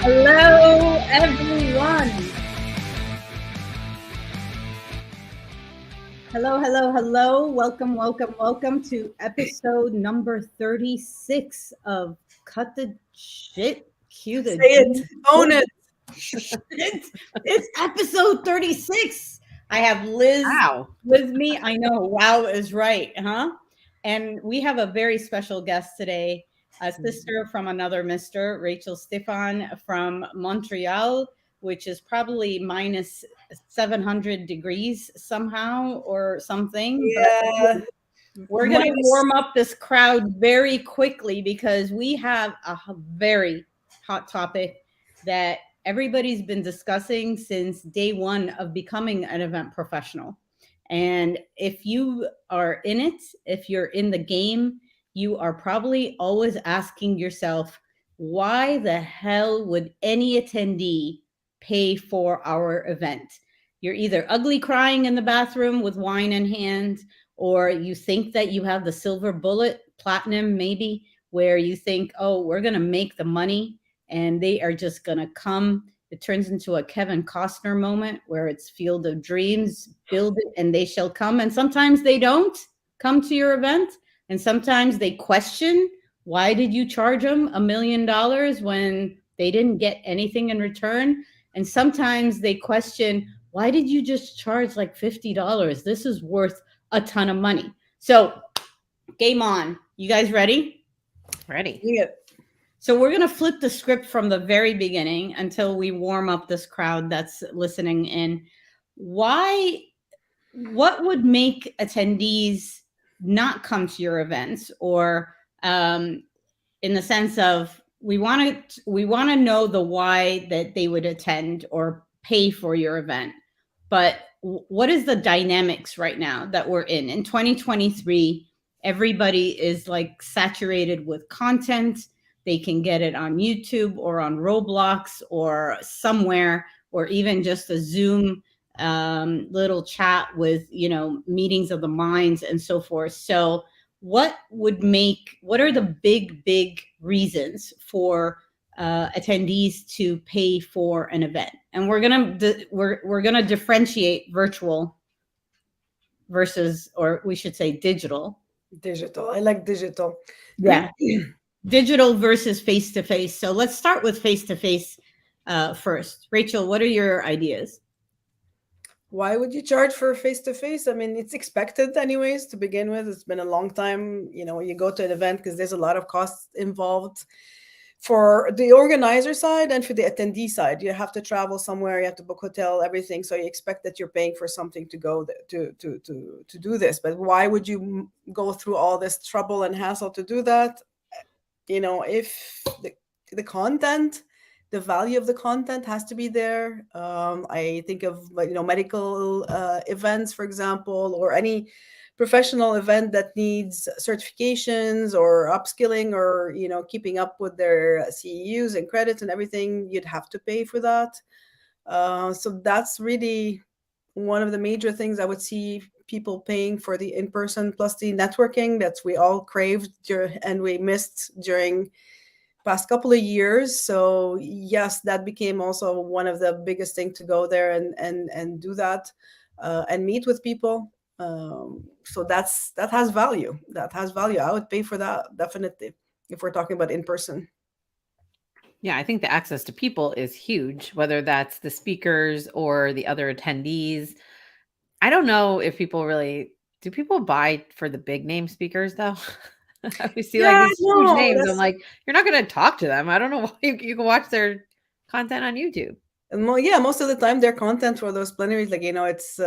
Hello, everyone. Hello. Welcome to episode number 36 of Cut the Shit, Cue the Say it. Own it. It's episode 36. I have Liz with me. I know. Wow is right, huh? And we have a very special guest today, a sister from another mister, Rachel Stephan from Montreal, which is probably minus 700 degrees somehow or something. Yeah. But we're going to warm up this crowd very quickly because we have a very hot topic that everybody's been discussing since day one of becoming an event professional. And if you are in it, if you're in the game, you are probably always asking yourself, why the hell would any attendee pay for our event? You're either ugly crying in the bathroom with wine in hand, or you think that you have the silver bullet, platinum maybe, where you think, oh, we're going to make the money and they are just going to come. It turns into a Kevin Costner moment where it's Field of Dreams, build it and they shall come. And sometimes they don't come to your event. And sometimes they question, why did you charge them $1 million when they didn't get anything in return? And sometimes they question, why did you just charge like $50? This is worth a ton of money. So game on. You guys ready? Ready. Yeah. So we're going to flip the script from the very beginning until we warm up this crowd that's listening in. What would make attendees not come to your events? Or in the sense of we want to know the why that they would attend or pay for your event. But what is the dynamics right now that we're in? In 2023, everybody is like saturated with content. They can get it on YouTube or on Roblox or somewhere, or even just a Zoom little chat with, meetings of the minds and so forth. So what are the big reasons for attendees to pay for an event? And we're gonna differentiate virtual versus, or we should say digital. Digital. I like digital. Yeah. Digital versus face-to-face. So let's start with face-to-face first. Rachel, what are your ideas? Why would you charge for face-to-face? I mean, it's expected anyways to begin with. It's been a long time, you go to an event because there's a lot of costs involved for the organizer side and for the attendee side. You have to travel somewhere, you have to book hotel, everything. So you expect that you're paying for something to go to do this. But why would you go through all this trouble and hassle to do that? If the content, the value of the content has to be there. I think of medical events, for example, or any professional event that needs certifications or upskilling or keeping up with their CEUs and credits and everything. You'd have to pay for that. So that's really one of the major things I would see people paying for, the in-person plus the networking that we all craved and we missed during past couple of years. So yes, that became also one of the biggest things to go there and do that and meet with people. So that has value. I would pay for that, definitely, if we're talking about in person. Yeah, I think the access to people is huge, whether that's the speakers or the other attendees. I don't know if do people buy for the big name speakers though? We see like these huge names. I'm like, you're not going to talk to them. I don't know why you can watch their content on YouTube. Yeah, most of the time their content for those plenaries, like it's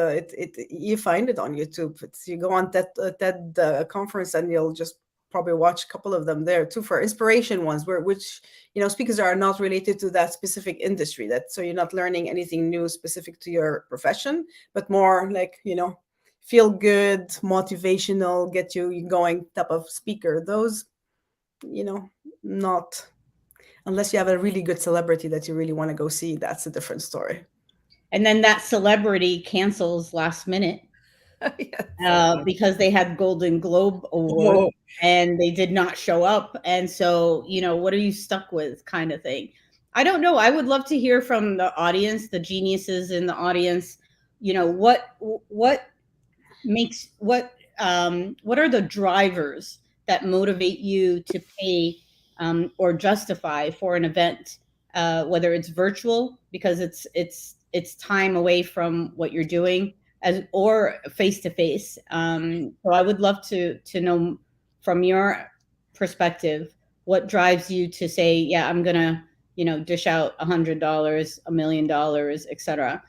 you find it on YouTube. You go on TED conference and you'll just probably watch a couple of them there too for inspiration ones, which speakers are not related to that specific industry. So you're not learning anything new specific to your profession, but more like feel good, motivational, get you going type of speaker. Those, not. Unless you have a really good celebrity that you really want to go see, that's a different story. And then that celebrity cancels last minute because they had Golden Globe Award and they did not show up. And so, what are you stuck with, kind of thing. I don't know. I would love to hear from the audience, the geniuses in the audience. What makes what are the drivers that motivate you to pay or justify for an event, whether it's virtual because it's time away from what you're doing, as or face to face. So I would love to know from your perspective what drives you to say, yeah, I'm gonna dish out $100, $1 million, etc.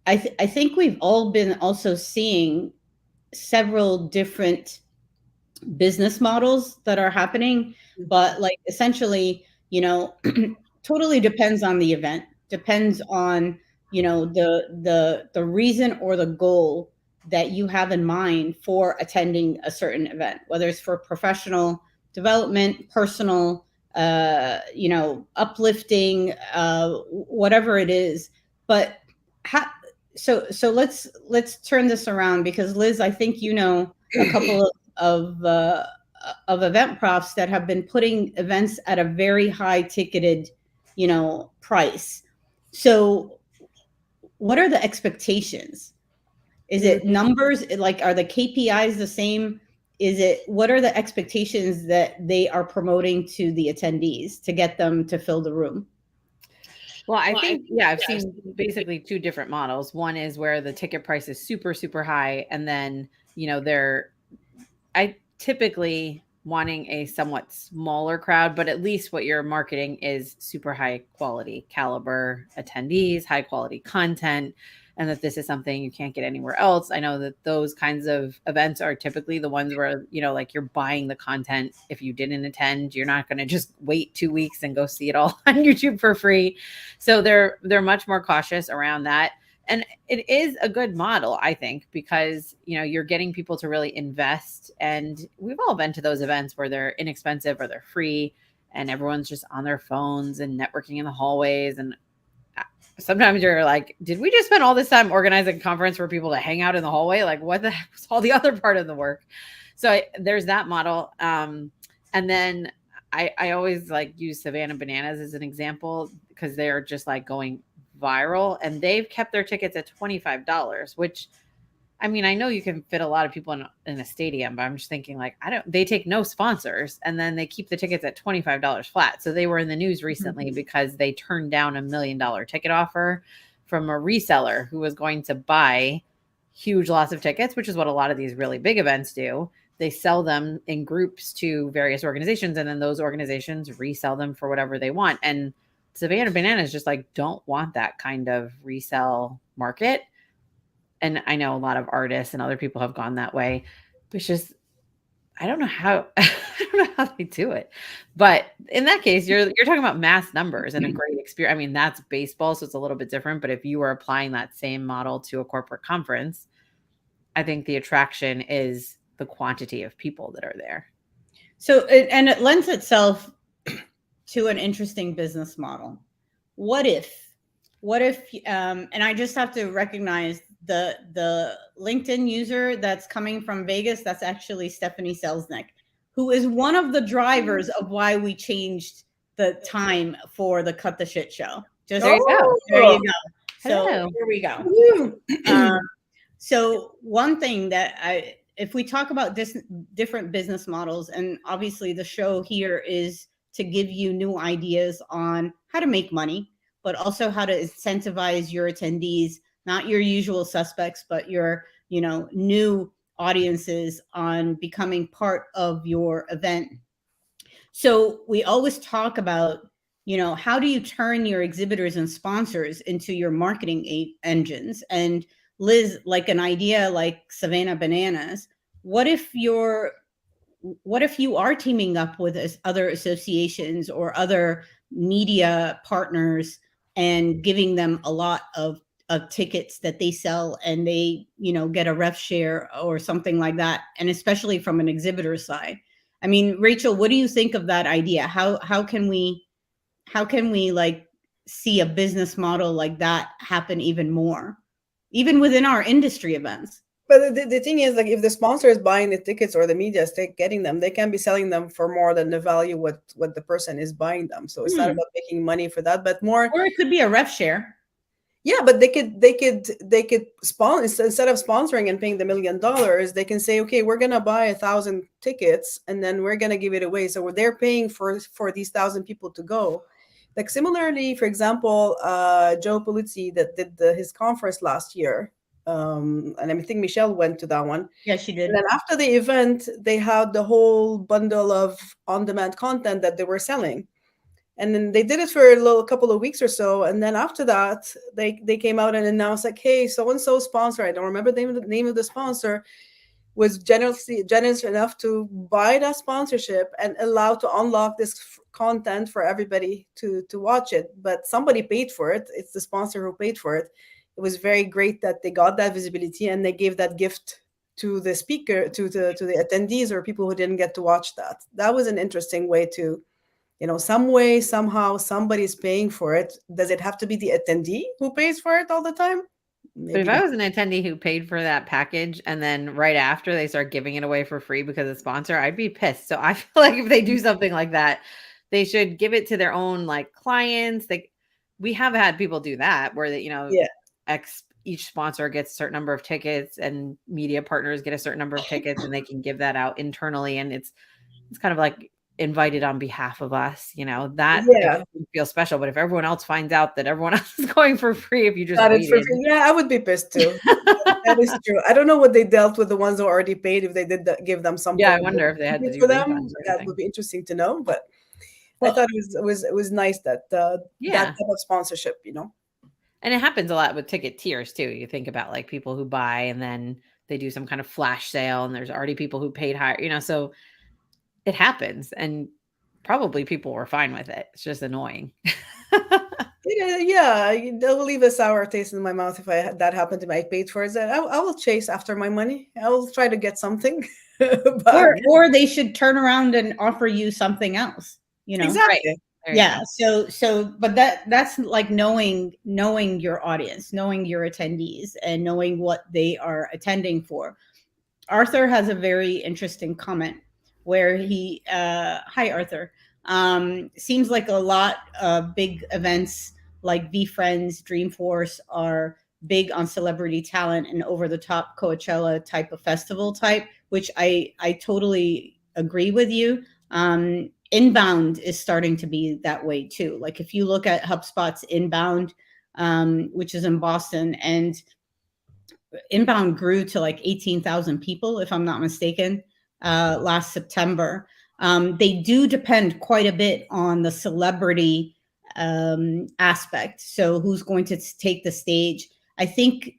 I think we've all been also seeing several different business models that are happening, but like essentially, totally depends on the event, depends on, the reason or the goal that you have in mind for attending a certain event, whether it's for professional development, personal, uplifting, whatever it is. But how, so let's turn this around, because Liz, I think a couple of event profs that have been putting events at a very high ticketed, price. So what are the expectations? Is it numbers? Like, are the KPIs the same? What are the expectations that they are promoting to the attendees to get them to fill the room? Well, I think, yeah, I've seen basically two different models. One is where the ticket price is super, super high. And then, I typically wanting a somewhat smaller crowd, but at least what you're marketing is super high quality caliber attendees, high quality content, and that this is something you can't get anywhere else. I know that those kinds of events are typically the ones where, like you're buying the content. If you didn't attend, you're not going to just wait 2 weeks and go see it all on YouTube for free. So they're much more cautious around that. And it is a good model, I think, because, you're getting people to really invest. And we've all been to those events where they're inexpensive or they're free and everyone's just on their phones and networking in the hallways. And sometimes you're like, did we just spend all this time organizing a conference for people to hang out in the hallway? Like, what the heck was all the other part of the work? So there's that model. And then I always use Savannah Bananas as an example, because they're just going viral, and they've kept their tickets at $25, which, I mean, I know you can fit a lot of people in a stadium, but I'm just thinking they take no sponsors, and then they keep the tickets at $25 flat. So they were in the news recently because they turned down $1 million ticket offer from a reseller who was going to buy huge lots of tickets, which is what a lot of these really big events do. They sell them in groups to various organizations, and then those organizations resell them for whatever they want. And Savannah Bananas just don't want that kind of resell market. And I know a lot of artists and other people have gone that way. It's just, I don't know how they do it. But in that case, you're talking about mass numbers and a great experience. I mean, that's baseball, so it's a little bit different. But if you were applying that same model to a corporate conference, I think the attraction is the quantity of people that are there. So it lends itself to an interesting business model. What if, and I just have to recognize the LinkedIn user that's coming from Vegas, that's actually Stephanie Selznick, who is one of the drivers of why we changed the time for the Cut the Shit show. Just there you go. There you go. So Hello. here we go. So one thing that if we talk about different business models, and obviously the show here is to give you new ideas on how to make money, but also how to incentivize your attendees, not your usual suspects, but your, new audiences on becoming part of your event. So we always talk about, how do you turn your exhibitors and sponsors into your marketing engines? And Liz, like an idea like Savannah Bananas, what if you are teaming up with other associations or other media partners and giving them a lot of tickets that they sell, and they, get a rev share or something like that? And especially from an exhibitor side. I mean, Rachel, what do you think of that idea? How can we see a business model like that happen even more, even within our industry events? But the thing is, like, if the sponsor is buying the tickets or the media is getting them, they can be selling them for more than the value what the person is buying them. So it's not about making money for that, but more. Or it could be a rev share. Yeah, but they could sponsor, instead of sponsoring and paying the $1 million, they can say, okay, we're gonna buy 1,000 tickets and then we're gonna give it away. So they're paying for these 1,000 people to go. Like similarly, for example, Joe Pulizzi that did his conference last year, and I think Michelle went to that one. Yeah, she did. And then after the event, they had the whole bundle of on-demand content that they were selling. And then they did it for a couple of weeks or so, and then after that, they came out and announced like, "Hey, so and so sponsor, I don't remember the name of the sponsor, was generous enough to buy that sponsorship and allow to unlock this content for everybody to watch it. But somebody paid for it. It's the sponsor who paid for it. It was very great that they got that visibility and they gave that gift to the speaker, to the attendees or people who didn't get to watch that. That was an interesting way to." Some way, somehow, somebody's paying for it. Does it have to be the attendee who pays for it all the time? But if I was an attendee who paid for that package and then right after they start giving it away for free because of sponsor, I'd be pissed. So I feel like if they do something like that, they should give it to their own like clients. We have had people do that where they, each sponsor gets a certain number of tickets and media partners get a certain number of tickets and they can give that out internally. And it's kind of like invited on behalf of us, that feels special. But if everyone else finds out that everyone else is going for free, if you just waited, I would be pissed too. That is true. I don't know what they dealt with the ones who already paid, if they did give them something. Yeah, I wonder if they had to do for them. That would be interesting to know. But I thought it was nice that that type of sponsorship, And it happens a lot with ticket tiers too. You think about like people who buy and then they do some kind of flash sale, and there's already people who paid higher, so it happens, and probably people were fine with it. It's just annoying. Yeah, they'll leave a sour taste in my mouth if that happened to me. I paid for it. I will chase after my money. I will try to get something. or they should turn around and offer you something else. Exactly. Right. Yeah. So, but that's like knowing your audience, knowing your attendees, and knowing what they are attending for. Arthur has a very interesting comment where he, hi Arthur, seems like a lot of big events like VFriends, Dreamforce are big on celebrity talent and over the top Coachella type of festival type, which I totally agree with you. Inbound is starting to be that way too. Like if you look at HubSpot's Inbound, which is in Boston, and Inbound grew to like 18,000 people, if I'm not mistaken, last September. They do depend quite a bit on the celebrity aspect. So who's going to take the stage? I think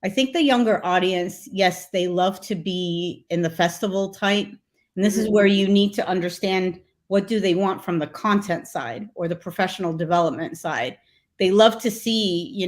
the younger audience, yes, they love to be in the festival type. And this is where you need to understand, what do they want from the content side or the professional development side? They love to see,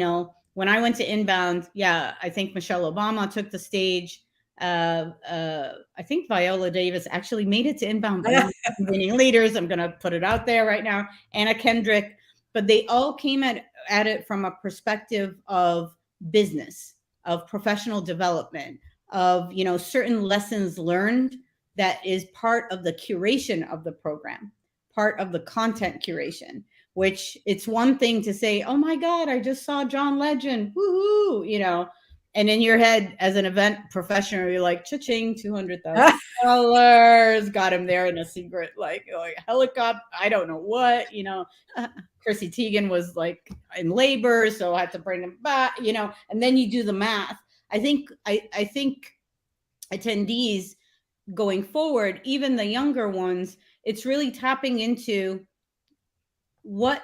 when I went to Inbound, I think Michelle Obama took the stage. I think Viola Davis actually made it to Inbound by winning leaders. I'm going to put it out there right now. Anna Kendrick, but they all came at it from a perspective of business, of professional development, of, certain lessons learned that is part of the curation of the program, part of the content curation, which it's one thing to say, oh my God, I just saw John Legend, woohoo, and in your head as an event professional, you're like, cha-ching, $200,000, got him there in a secret, like helicopter, I don't know what, Chrissy Teigen was like in labor, so I had to bring him back, and then you do the math. I think attendees going forward, even the younger ones, it's really tapping into what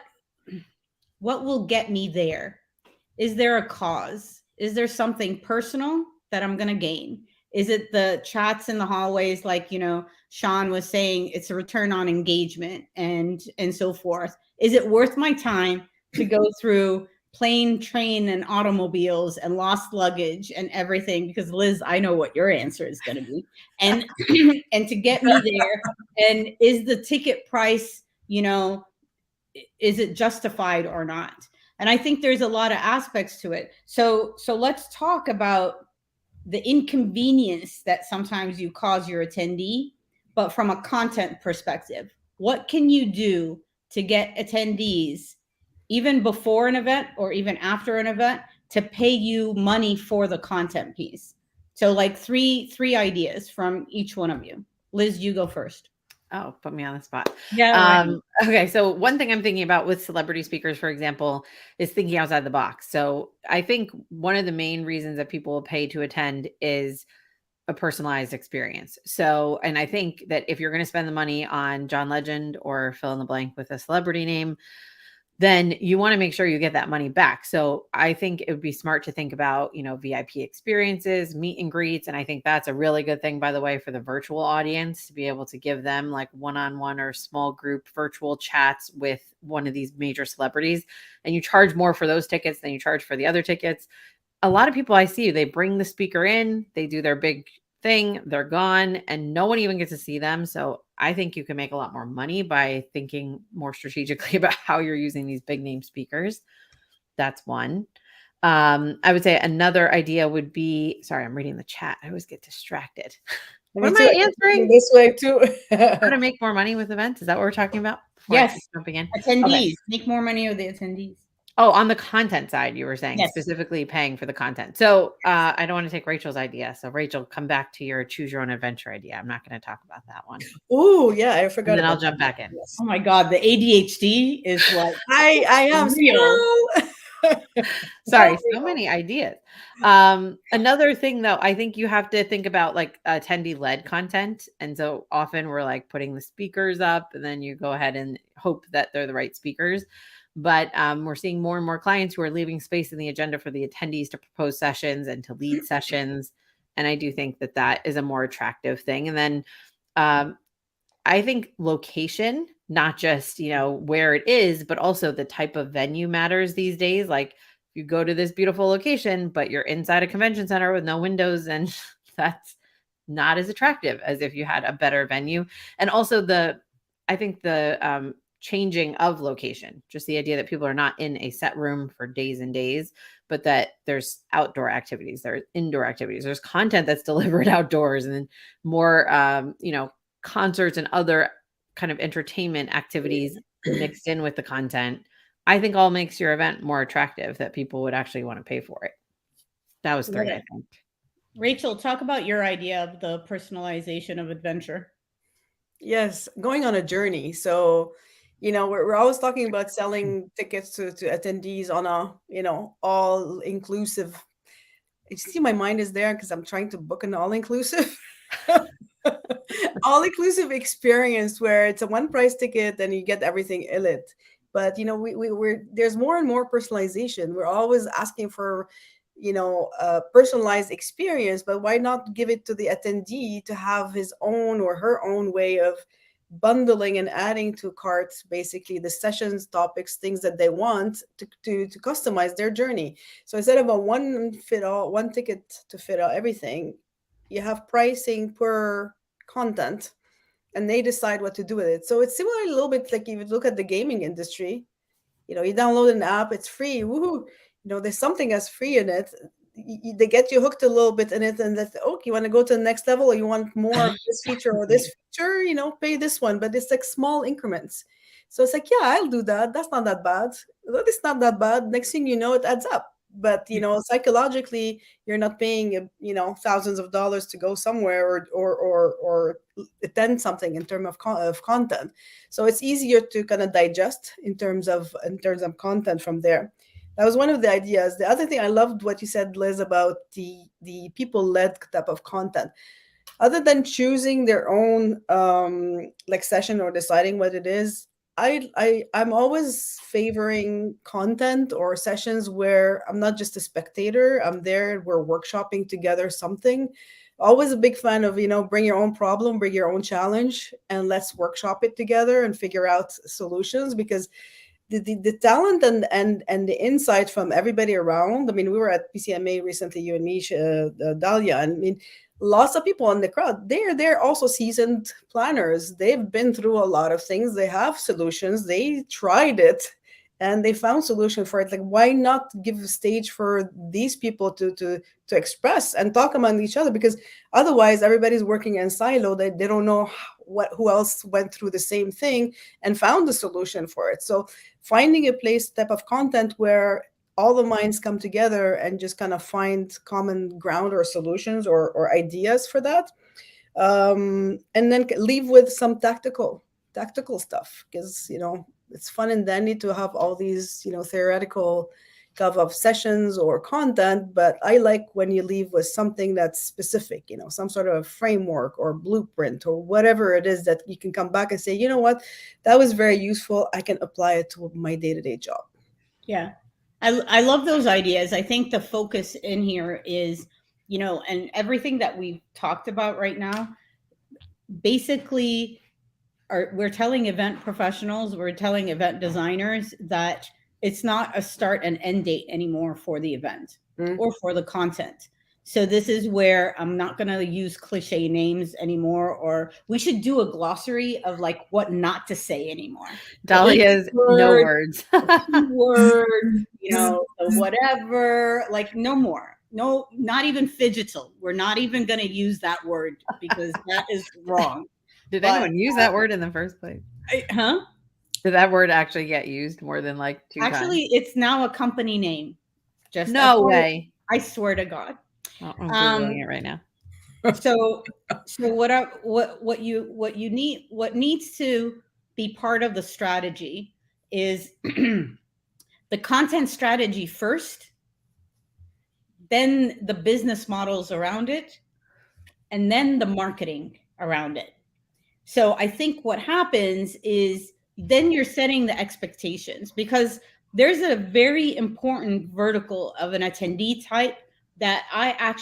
will get me there. Is there a cause? Is there something personal that I'm going to gain? Is it the chats in the hallways? Like, Sean was saying, it's a return on engagement and so forth. Is it worth my time to go through plane, train, and automobiles and lost luggage and everything? Because Liz, I know what your answer is going to be. And, and to get me there, and is the ticket price, is it justified or not? And I think there's a lot of aspects to it. So let's talk about the inconvenience that sometimes you cause your attendee, but from a content perspective. What can you do to get attendees, even before an event or even after an event, to pay you money for the content piece? So like three ideas from each one of you. Liz, you go first. Oh, put me on the spot. Yeah. Okay. So one thing I'm thinking about with celebrity speakers, for example, is thinking outside the box. So I think one of the main reasons that people will pay to attend is a personalized experience. So, and I think that if you're going to spend the money on John Legend or fill in the blank with a celebrity name, then you want to make sure you get that money back. So I think it would be smart to think about, VIP experiences, meet and greets. And I think that's a really good thing, by the way, for the virtual audience to be able to give them like one-on-one or small group virtual chats with one of these major celebrities. And you charge more for those tickets than you charge for the other tickets. A lot of people I see, they bring the speaker in, they do their big thing, they're gone, and no one even gets to see them. So I think you can make a lot more money by thinking more strategically about how you're using these big name speakers. That's one. I would say another idea would be, sorry, I'm reading the chat. I always get distracted. What am I answering? This way too. How to make more money with events? Is that what we're talking about? Yes. Jumping in. Attendees. Okay. Make more money with the attendees. Oh, on the content side, you were saying, yes, specifically paying for the content. So I don't want to take Rachel's idea. So Rachel, come back to your choose your own adventure idea. I'm not going to talk about that one. Oh yeah, I forgot. And then I'll jump back in. Yes. Oh my God, the ADHD is like I am real. Sorry, so many ideas. Another thing though, I think you have to think about like attendee led content. And so often we're like putting the speakers up and then you go ahead and hope that they're the right speakers. But we're seeing more and more clients who are leaving space in the agenda for the attendees to propose sessions and to lead sessions. And I do think that that is a more attractive thing. And then I think location, not just, where it is, but also the type of venue matters these days. Like if you go to this beautiful location, but you're inside a convention center with no windows, and that's not as attractive as if you had a better venue. And also I think the changing of location, just the idea that people are not in a set room for days and days, but that there's outdoor activities, there's indoor activities, there's content that's delivered outdoors, and then more, concerts and other kind of entertainment activities mixed in with the content, I think all makes your event more attractive, that people would actually want to pay for it. That was 3, I think. Rachel, talk about your idea of the personalization of adventure. Yes, going on a journey. So, we're always talking about selling tickets to attendees on a, all inclusive. You see, my mind is there because I'm trying to book an all inclusive. All inclusive experience where it's a one price ticket and you get everything in it. But we're there's more and more personalization. We're always asking for a personalized experience, but why not give it to the attendee to have his own or her own way of bundling and adding to carts, basically the sessions, topics, things that they want to customize their journey. So instead of a one ticket to fit all everything, you have pricing per content and they decide what to do with it. So it's similar a little bit like if you look at the gaming industry, you download an app, it's free. Woohoo. There's something as free in it. They get you hooked a little bit in it, and that, you want to go to the next level, or you want more of this feature or this feature, pay this one. But it's like small increments. So it's like, yeah, I'll do that. That's not that bad. It's not that bad. Next thing you know, it adds up. But psychologically, you're not paying thousands of dollars to go somewhere or attend something in terms of content. So it's easier to kind of digest in terms of content from there. That was one of the ideas. The other thing, I loved what you said, Liz, about the people-led type of content. Other than choosing their own session or deciding what it is, I'm always favoring content or sessions where I'm not just a spectator. I'm there. We're workshopping together something. Always a big fan of, bring your own problem, bring your own challenge, and let's workshop it together and figure out solutions, because the talent and the insight from everybody around. I mean, we were at PCMA recently, you and me, Dalia, and I mean, lots of people in the crowd. They're also seasoned planners. They've been through a lot of things. They have solutions. They tried it, and they found solution for it. Like, why not give a stage for these people to express and talk among each other? Because otherwise everybody's working in silo. They don't know who else went through the same thing and found the solution for it. So finding a place, type of content where all the minds come together and just kind of find common ground or solutions or ideas for that, and then leave with some tactical stuff, because it's fun and dandy to have all these theoretical kind of sessions or content, but I like when you leave with something that's specific, some sort of a framework or blueprint or whatever it is that you can come back and say, you know what, that was very useful, I can apply it to my day-to-day job. Yeah, I love those ideas. I think the focus in here is, and everything that we've talked about right now, basically, we're telling event professionals, we're telling event designers that it's not a start and end date anymore for the event or for the content. So this is where I'm not going to use cliche names anymore, or we should do a glossary of like what not to say anymore. Dahlia's no words. Word, whatever, like no more. No, not even phygital. We're not even going to use that word because that is wrong. Did anyone use that word in the first place? Did that word actually get used more than like 2 times? Actually, it's now a company name. Just no way. I swear to God. I'm Googling it right now. So what needs to be part of the strategy is the content strategy first, then the business models around it, and then the marketing around it. So I think what happens is then you're setting the expectations, because there's a very important vertical of an attendee type that I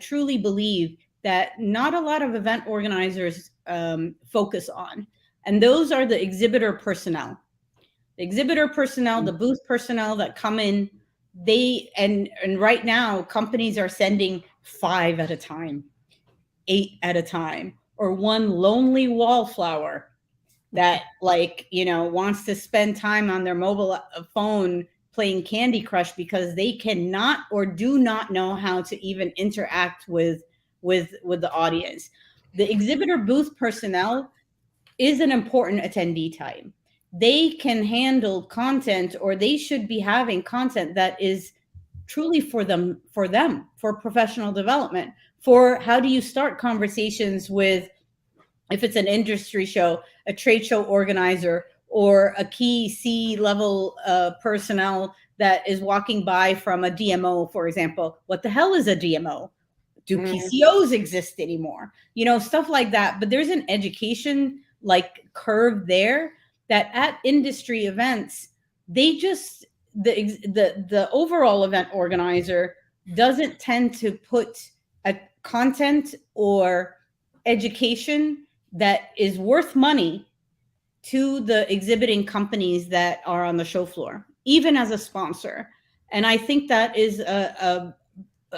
truly believe that not a lot of event organizers focus on. And those are the exhibitor personnel. The exhibitor personnel, the booth personnel that come in, and right now companies are sending 5 at a time, 8 at a time, or one lonely wallflower that wants to spend time on their mobile phone playing Candy Crush because they cannot or do not know how to even interact with the audience. The exhibitor booth personnel is an important attendee type. They can handle content, or they should be having content that is truly for them, for professional development, for how do you start conversations with, if it's an industry show, a trade show organizer, or a key C-level personnel that is walking by from a DMO, for example. What the hell is a DMO? Do PCOs exist anymore? Stuff like that. But there's an education curve there that at industry events, they just, the overall event organizer doesn't tend to put a content or education that is worth money to the exhibiting companies that are on the show floor, even as a sponsor. And I think that is a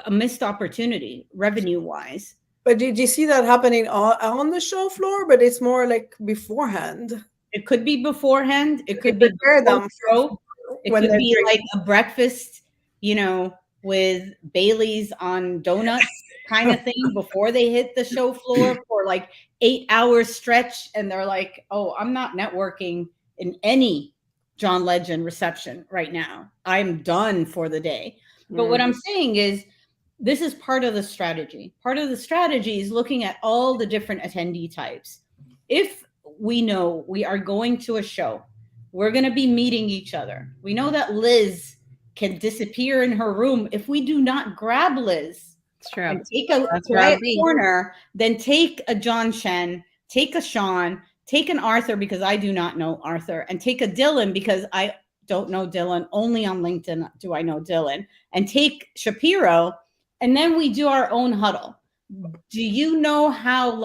missed opportunity revenue wise. But did you see that happening on the show floor? But it's more like beforehand. It could be beforehand. It could be before them show. It could be like a breakfast, with Bailey's on donuts kind of thing before they hit the show floor for like 8 hours stretch. And they're like, oh, I'm not networking in any John Legend reception right now. I'm done for the day. But what I'm saying is, this is part of the strategy. Part of the strategy is looking at all the different attendee types. If we know we are going to a show, we're going to be meeting each other. We know that Liz can disappear in her room. If we do not grab Liz, it's true, and take a quiet corner, then take a John Shen, take a Sean, take an Arthur, because I do not know Arthur, and take a Dylan, because I don't know Dylan. Only on LinkedIn do I know Dylan, and take Shapiro, and then we do our own huddle. Do you know how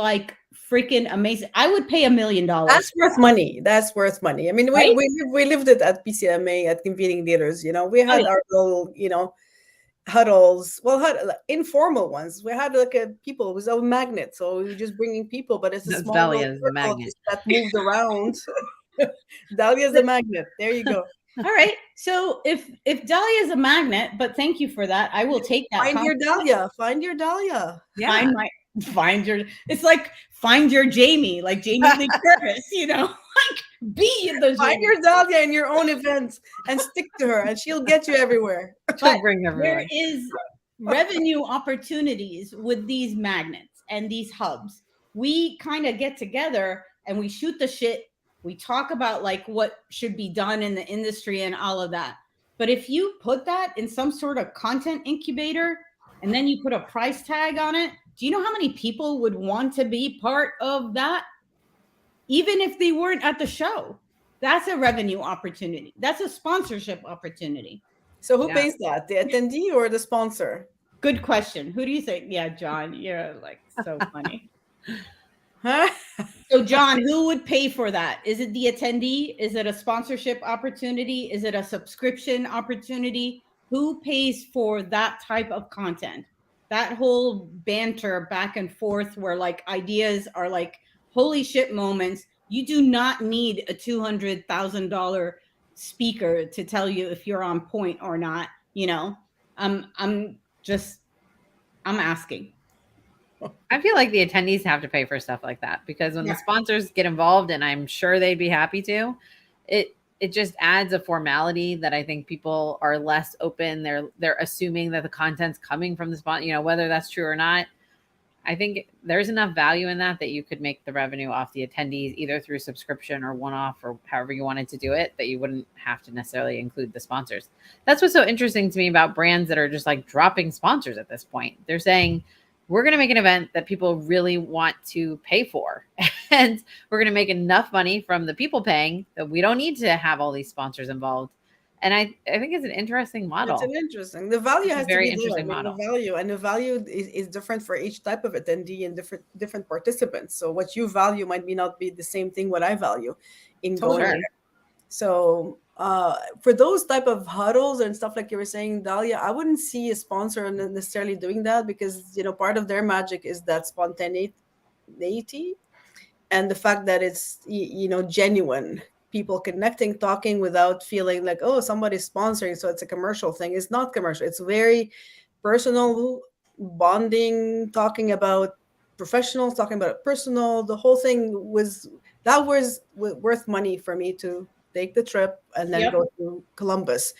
freaking amazing? I would pay $1 million. That's worth money. That's worth money. I mean, we lived it at PCMA, at competing dealers. We had our little, huddles. Well, informal ones. We had people without magnets, so we were just bringing people. But it's a small magnet that moved around. Dahlia's a magnet. There you go. All right. So if Dahlia is a magnet, but thank you for that. I will take that. Find your Dahlia. Find your Dahlia. Yeah. Find your. It's like find your Jamie, like Jamie Lee Curtis. Like be the Find Jamie. your Dahlia in your own events and stick to her, and she'll get you everywhere. She'll bring There everyone. is revenue opportunities with these magnets and these hubs. We kind of get together and we shoot the shit. We talk about like what should be done in the industry and all of that. But if you put that in some sort of content incubator and then you put a price tag on it, do you know how many people would want to be part of that? Even if they weren't at the show, that's a revenue opportunity. That's a sponsorship opportunity. So who pays that? The attendee or the sponsor? Good question. Who do you think? Yeah, John, you're like so funny. Huh? So, John, who would pay for that? Is it the attendee? Is it a sponsorship opportunity? Is it a subscription opportunity? Who pays for that type of content? That whole banter back and forth where like ideas are like holy shit moments. You do not need a $200,000 speaker to tell you if you're on point or not. I'm asking. I feel like the attendees have to pay for stuff like that because when the sponsors get involved, and I'm sure they'd be happy to, it just adds a formality that I think people are less open. They're assuming that the content's coming from the sponsor, whether that's true or not. I think there's enough value in that you could make the revenue off the attendees either through subscription or one-off or however you wanted to do it, that you wouldn't have to necessarily include the sponsors. That's what's so interesting to me about brands that are just like dropping sponsors at this point. They're saying, we're going to make an event that people really want to pay for. And we're going to make enough money from the people paying that we don't need to have all these sponsors involved. And I think it's an interesting model. It's an interesting. The value has very to be interesting there. model. The value is different for each type of attendee and different participants. So what you value might not be the same thing what I value in going there. So for those type of huddles and stuff like you were saying, Dahlia, I wouldn't see a sponsor necessarily doing that because part of their magic is that spontaneity and the fact that it's genuine. People connecting, talking without feeling like, oh, somebody's sponsoring, so it's a commercial thing. It's not commercial. It's very personal, bonding, talking about professionals, talking about personal. The whole thing was worth money for me to take the trip and then go to Columbus.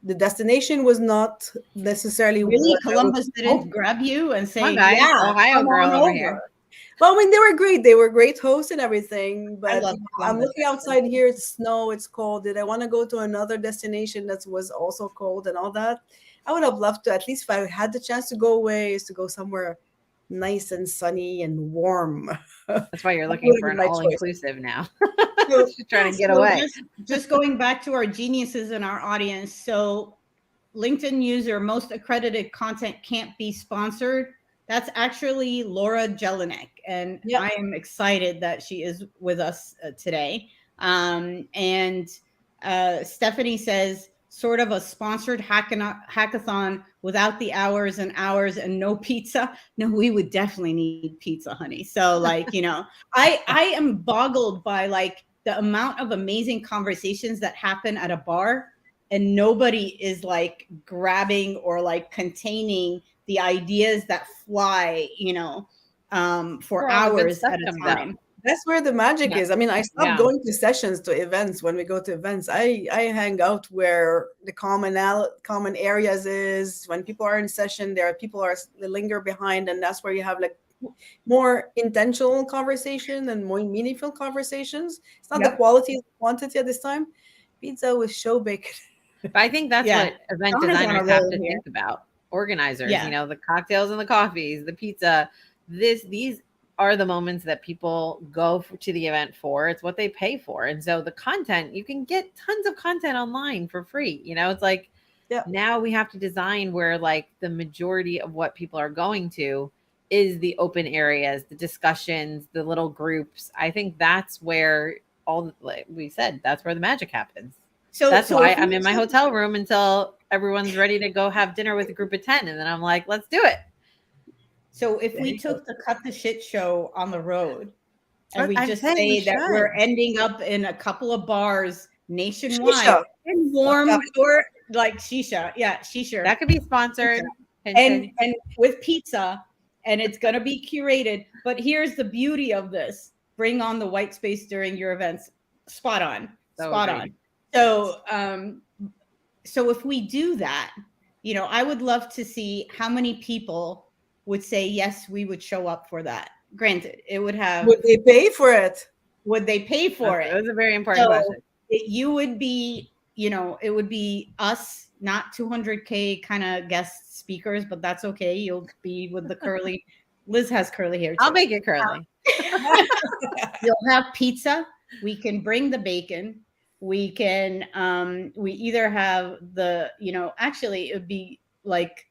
The destination was not necessarily really Columbus didn't grab you and say, guys, Ohio girl over here. Well, I mean, they were great. They were great hosts and everything. But I'm looking outside here. It's snow. It's cold. Did I want to go to another destination that was also cold and all that? I would have loved to, at least if I had the chance to go away, is to go somewhere nice and sunny and warm. That's why you're looking for an all-inclusive now. Trying to get away. Just going back to our geniuses in our audience. So LinkedIn user, most accredited content can't be sponsored. That's actually Laura Jelinek, and I am excited that she is with us today. And Stephanie says, sort of a sponsored hackathon without the hours and hours and no pizza. No, we would definitely need pizza, honey. So like, I am boggled by like the amount of amazing conversations that happen at a bar and nobody is like grabbing or like containing the ideas that fly, for hours at a time. That's where the magic is. I mean, I stopped going to sessions, to events. When we go to events, I hang out where the common areas is. When people are in session, there are people that linger behind, and that's where you have like more intentional conversation and more meaningful conversations. It's not the quality, the quantity at this time. Pizza with show bacon. But I think that's what event designers have to think about. Organizers, the cocktails and the coffees, the pizza. These are the moments that people go to the event for. It's what they pay for. And so the content, you can get tons of content online for free. It's like now we have to design where like the majority of what people are going to is the open areas, the discussions, the little groups. I think that's where like we said, that's where the magic happens. So that's why I'm in my hotel room until everyone's ready to go have dinner with a group of 10. And then I'm like, let's do it. So if we took the Cut the Shit show on the road and we I'm just saying say we that we're should. ending up in a couple of bars nationwide Shisha. and warm or like shisha. Yeah, shisha. That could be sponsored. And with pizza, and it's going to be curated. But here's the beauty of this: bring on the white space during your events. Spot on. Spot on. So if we do that, you know, I would love to see how many people would say yes, we would show up for that. Granted, it would have. Would they pay for it? Would they pay for it? That's a very important question. You would be, you know, it would be us, not 200K kind of guest speakers, but that's okay. You'll be with the curly. Liz has curly hair too. I'll make it curly. You'll have pizza. We can bring the bacon. We can, we either have the, you know, actually it would be like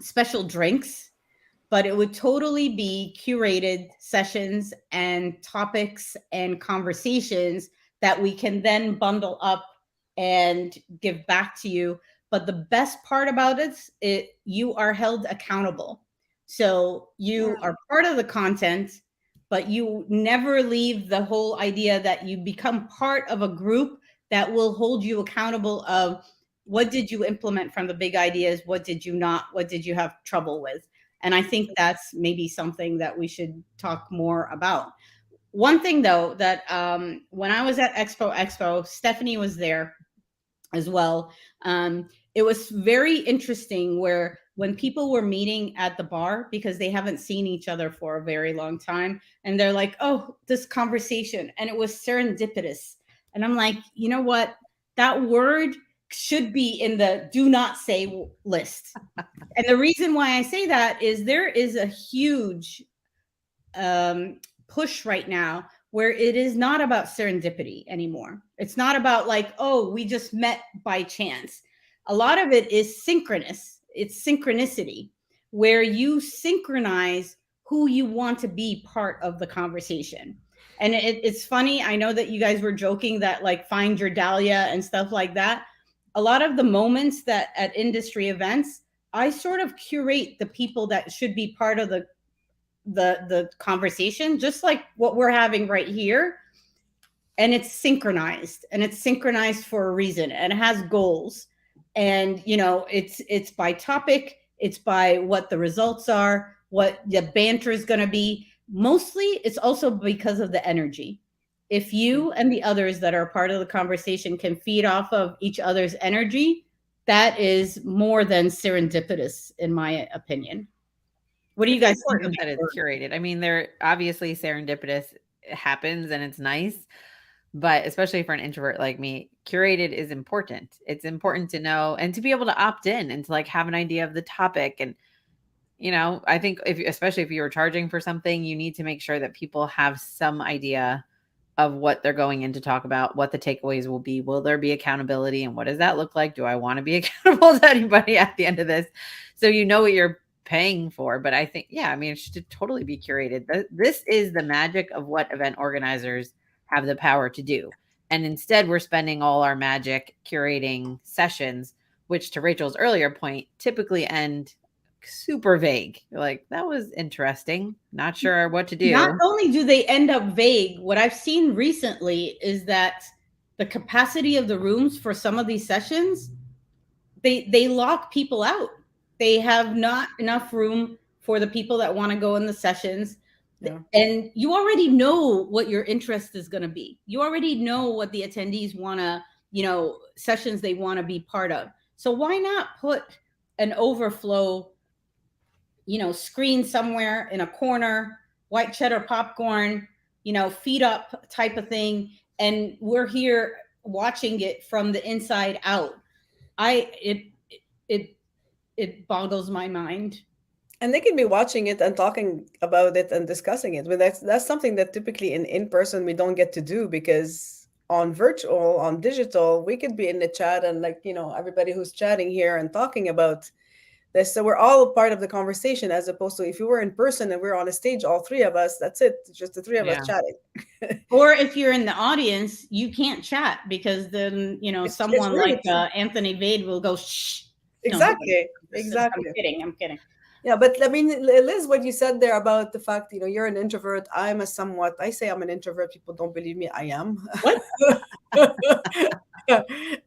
special drinks, but it would totally be curated sessions and topics and conversations that we can then bundle up and give back to you. But the best part about it, you are held accountable. So you are part of the content, but you never leave the whole idea that you become part of a group that will hold you accountable of what did you implement from the big ideas? What did you not? What did you have trouble with? And I think that's maybe something that we should talk more about. One thing though, that when I was at Expo, Stephanie was there as well. It was very interesting where when people were meeting at the bar, because they haven't seen each other for a very long time, and they're like, oh, this conversation, and it was serendipitous. And I'm like, you know what? That word should be in the do not say list. And the reason why I say that is there is a huge push right now where it is not about serendipity anymore. It's not about like, oh, we just met by chance. A lot of it is synchronous. It's synchronicity, where you synchronize who you want to be part of the conversation. And it's funny. I know that you guys were joking that like find your Dahlia and stuff like that. A lot of the moments that at industry events, I sort of curate the people that should be part of the conversation, just like what we're having right here. And it's synchronized for a reason, and it has goals. And, you know, it's by topic, it's by what the results are, what the banter is going to be. Mostly it's also because of the energy. If you and the others that are part of the conversation can feed off of each other's energy, that is more than serendipitous, in my opinion. What do you guys think? That it's curated. I mean, they're obviously serendipitous. It happens and it's nice, but especially for an introvert like me, curated is important. It's important to know and to be able to opt in and to like have an idea of the topic. And, you know, I think especially if you were charging for something, you need to make sure that people have some idea of what they're going in to talk about, what the takeaways will be. Will there be accountability? And what does that look like? Do I want to be accountable to anybody at the end of this? So you know what you're paying for. But I think, yeah, I mean, it should totally be curated. This is the magic of what event organizers have the power to do. And instead, we're spending all our magic curating sessions, which to Rachel's earlier point, typically end super vague. You're like, that was interesting. Not sure what to do. Not only do they end up vague, what I've seen recently is that the capacity of the rooms for some of these sessions, they lock people out. They have not enough room for the people that want to go in the sessions. Yeah. And you already know what your interest is going to be. You already know what the attendees want to, you know, sessions they want to be part of. So why not put an overflow, you know, screen somewhere in a corner, white cheddar popcorn, you know, feet up type of thing. And we're here watching it from the inside out. It boggles my mind. And they can be watching it and talking about it and discussing it. But that's something that typically in person we don't get to do, because on virtual, on digital, we could be in the chat and like, you know, everybody who's chatting here and talking about this. So we're all part of the conversation, as opposed to if you were in person and we're on a stage, all three of us, that's it. Just the three of us chatting. Or if you're in the audience, you can't chat because then, you know, someone like Anthony Vade will go, shh. Exactly. No, exactly. I'm kidding. Yeah, but I mean, Liz, what you said there about the fact, you're an introvert. I say I'm an introvert. People don't believe me. I am. What?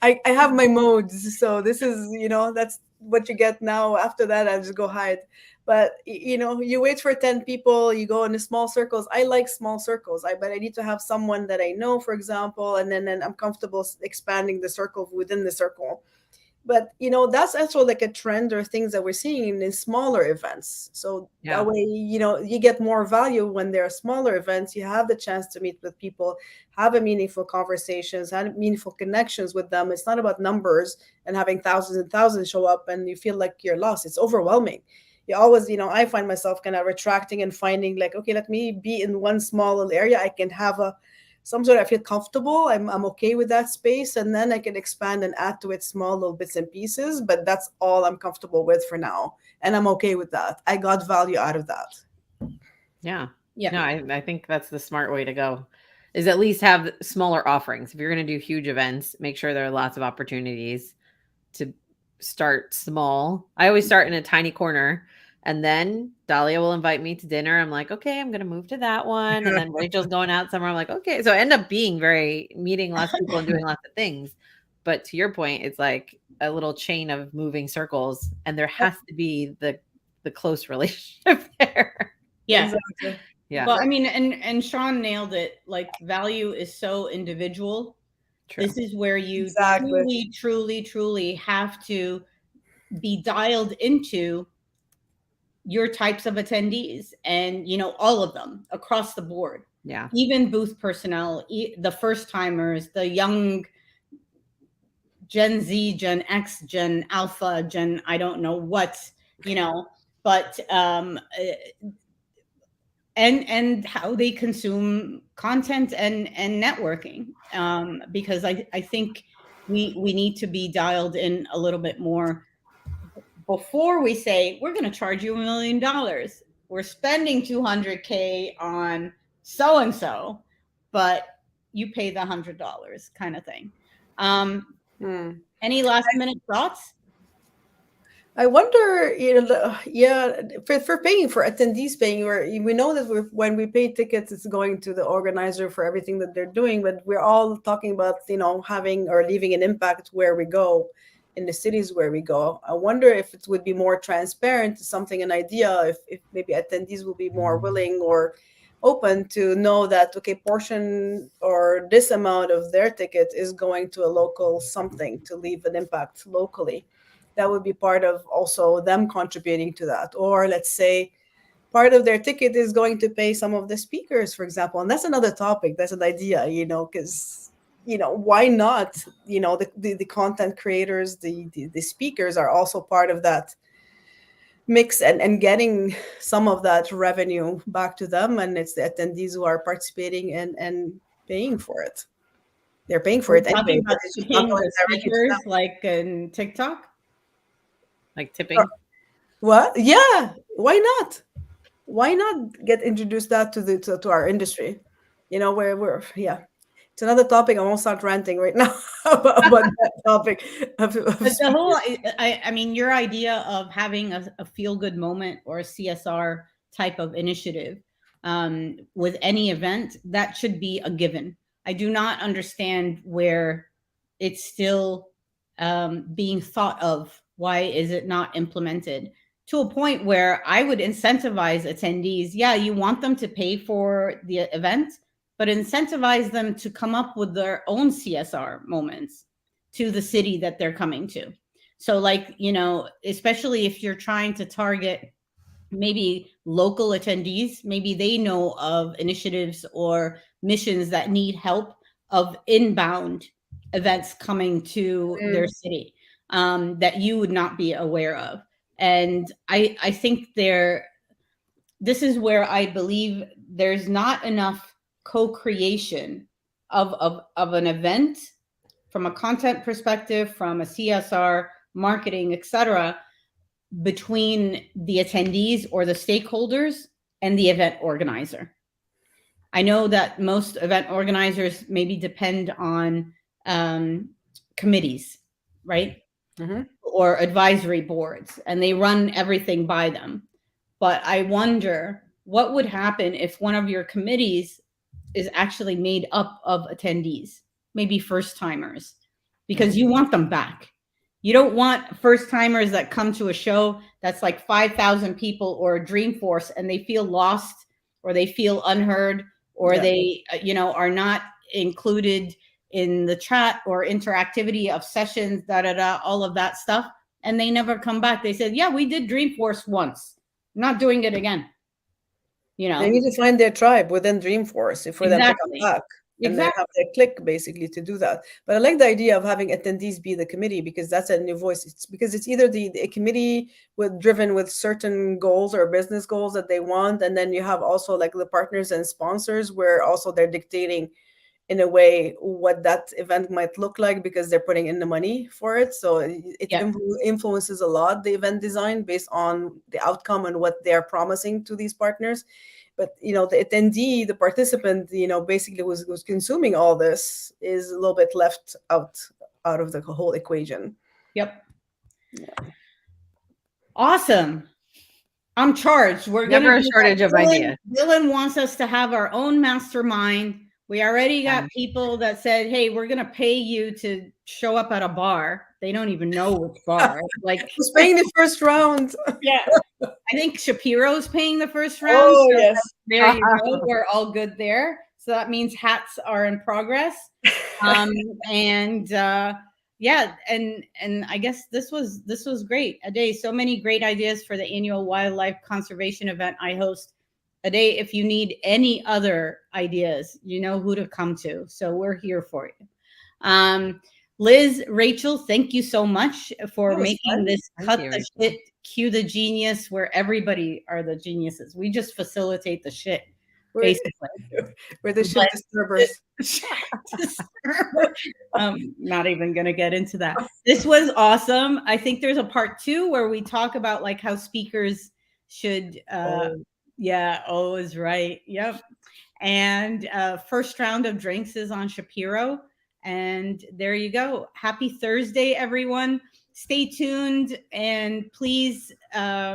I have my modes. So this is, that's what you get now. After that, I just go hide. But, you wait for 10 people, you go in the small circles. I like small circles. But I need to have someone that I know, for example, and then I'm comfortable expanding the circle within the circle. But that's actually like a trend or things that we're seeing in smaller events. So Yeah. that way, you get more value when there are smaller events. You have the chance to meet with people, have a meaningful conversations, have meaningful connections with them. It's not about numbers and having thousands and thousands show up and you feel like you're lost. It's overwhelming. You always, I find myself kind of retracting and finding like, okay, let me be in one small little area. I can have some sort of, I feel comfortable. I'm okay with that space, and then I can expand and add to it small little bits and pieces. But that's all I'm comfortable with for now, and I'm okay with that. I got value out of that. Yeah. Yeah. No, I think that's the smart way to go, is at least have smaller offerings. If you're going to do huge events, make sure there are lots of opportunities to start small. I always start in a tiny corner, and then Dahlia will invite me to dinner. I'm like, okay, I'm going to move to that one. And then Rachel's going out somewhere. I'm like, okay. So I end up meeting lots of people and doing lots of things. But to your point, it's like a little chain of moving circles, and there has to be the close relationship there. Yeah. Exactly. Yeah. Well, I mean, and Sean nailed it. Like, value is so individual. True. This is where you Exactly. truly have to be dialed into your types of attendees, and all of them across the board. Yeah. Even booth personnel, the first timers, the young Gen Z, Gen X, Gen Alpha, Gen I don't know what, but and how they consume content and networking, because I think we need to be dialed in a little bit more before we say we're going to charge you $1 million. We're spending 200K on so and so, but you pay the $100 kind of thing. Any last minute thoughts? I wonder, yeah, for paying for attendees paying, we know that when we pay tickets, it's going to the organizer for everything that they're doing. But we're all talking about, having or leaving an impact where we go, in the cities where we go. I wonder if it would be more transparent, something, an idea, if maybe attendees will be more willing or open to know that, okay, portion or this amount of their ticket is going to a local something to leave an impact locally. That would be part of also them contributing to that. Or let's say part of their ticket is going to pay some of the speakers, for example. And that's another topic. That's an idea, because, why not? The content creators, the speakers are also part of that mix, and getting some of that revenue back to them. And it's the attendees who are participating and paying for it. They're paying for We're it talking anyway, but about it's just not tipping going the directly to them. speakers, like in TikTok. Like tipping. What? Yeah. Why not? Why not get introduced that to our industry? We're yeah. It's another topic. I won't start ranting right now about that topic. But the whole, I mean, your idea of having a feel good moment or a CSR type of initiative, with any event, that should be a given. I do not understand where it's still being thought of. Why is it not implemented to a point where I would incentivize attendees? Yeah, you want them to pay for the event, but incentivize them to come up with their own CSR moments to the city that they're coming to. So, like, especially if you're trying to target maybe local attendees, maybe they know of initiatives or missions that need help of inbound events coming to their city, that you would not be aware of. And I think this is where I believe there's not enough co-creation of an event from a content perspective, from a CSR, marketing, etc., between the attendees or the stakeholders and the event organizer. I know that most event organizers maybe depend on committees, right? or advisory boards, and they run everything by them. But I wonder what would happen if one of your committees is actually made up of attendees, maybe first timers, because you want them back. You don't want first timers that come to a show that's like 5,000 people or a Dreamforce and they feel lost or they feel unheard or they, are not included in the chat or interactivity of sessions, all of that stuff. And they never come back. They said, yeah, we did Dreamforce once. I'm not doing it again. They need to find their tribe within Dreamforce for them to come back. And then have their click basically to do that. But I like the idea of having attendees be the committee because that's a new voice. It's because it's either the committee driven with certain goals or business goals that they want. And then you have also like the partners and sponsors where also they're dictating in a way what that event might look like because they're putting in the money for it. So it influences a lot the event design based on the outcome and what they're promising to these partners. But the attendee, the participant, basically was consuming all this is a little bit left out of the whole equation. Yep. Yeah. Awesome. I'm charged. We're going to never a shortage of ideas. Dylan wants us to have our own mastermind. We already got people that said, hey, we're going to pay you to show up at a bar. They don't even know which bar. Like who's paying the first round? Yeah. I think Shapiro's paying the first round. Oh, so yes. There you go. We're all good there. So that means hats are in progress. And I guess this was great. Ade, so many great ideas for the annual wildlife conservation event I host. Ade, if you need any other ideas, you know who to come to. So we're here for you. Liz, Rachel, thank you so much for making this cut the shit, cue the genius, where everybody are the geniuses. We just facilitate the shit, basically. We're the shit disturbers. Not even going to get into that. This was awesome. I think there's a part 2 where we talk about like how speakers should, is right. Yep. And first round of drinks is on Shapiro. And there you go. Happy Thursday, everyone. Stay tuned and please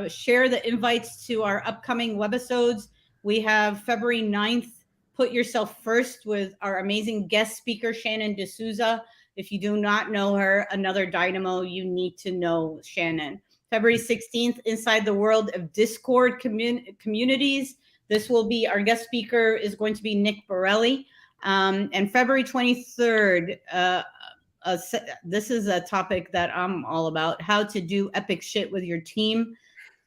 share the invites to our upcoming webisodes. We have February 9th, Put Yourself First with our amazing guest speaker, Shannon D'Souza. If you do not know her, another dynamo, you need to know Shannon. February 16th, Inside the World of Discord Communities. This will be, our guest speaker is going to be Nick Borelli. And February 23rd, this is a topic that I'm all about, how to do epic shit with your team.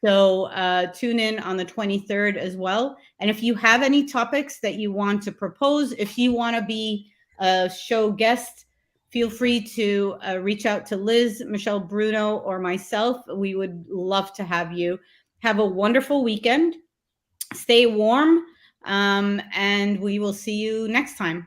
So tune in on the 23rd as well. And if you have any topics that you want to propose, if you want to be a show guest, feel free to reach out to Liz, Michelle Bruno, or myself. We would love to have you. Have a wonderful weekend. Stay warm. And we will see you next time.